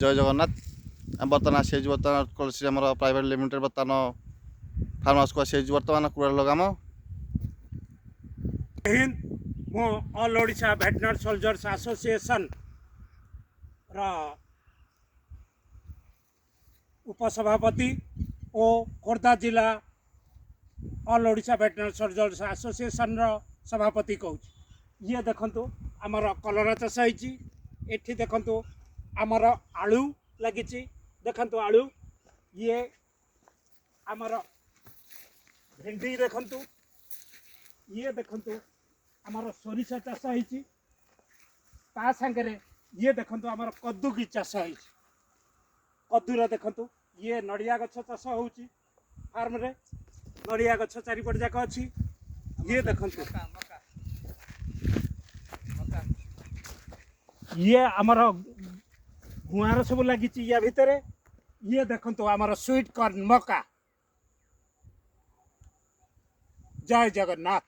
जय जगन्नाथ। बर्तमान आसी बर्तमान कलसी आम प्राइवेट लिमिटेड बर्तमान फार्म हाउस को आसी बर्तमान कुड़ा लगाम। हिंद मो all Odisha veterinary soldiers association रा उपसभापति और खोर्धा जिला all Odisha veterinary soldiers association रा सभापति कहूँ। ये देखंतु आमर कलरा चाष होती देखंतु आमर आलू लगी देखंतु आलू ये आमर भेंडी देखंतु ये देखंतु आमर सोरिषा चाष होती ता सांगे ये देखंतु आमर कद्दू की चाष होती कद्दूर देखंतु ये नड़िया गछ चाष होची फार्म रे नड़िया गछ चारिपट जाक अच्छी ये देखंतु ये आमर गुआर सब लगी या भितर ये देखंतु आमर स्वीट कॉर्न मका। जय जगन्नाथ।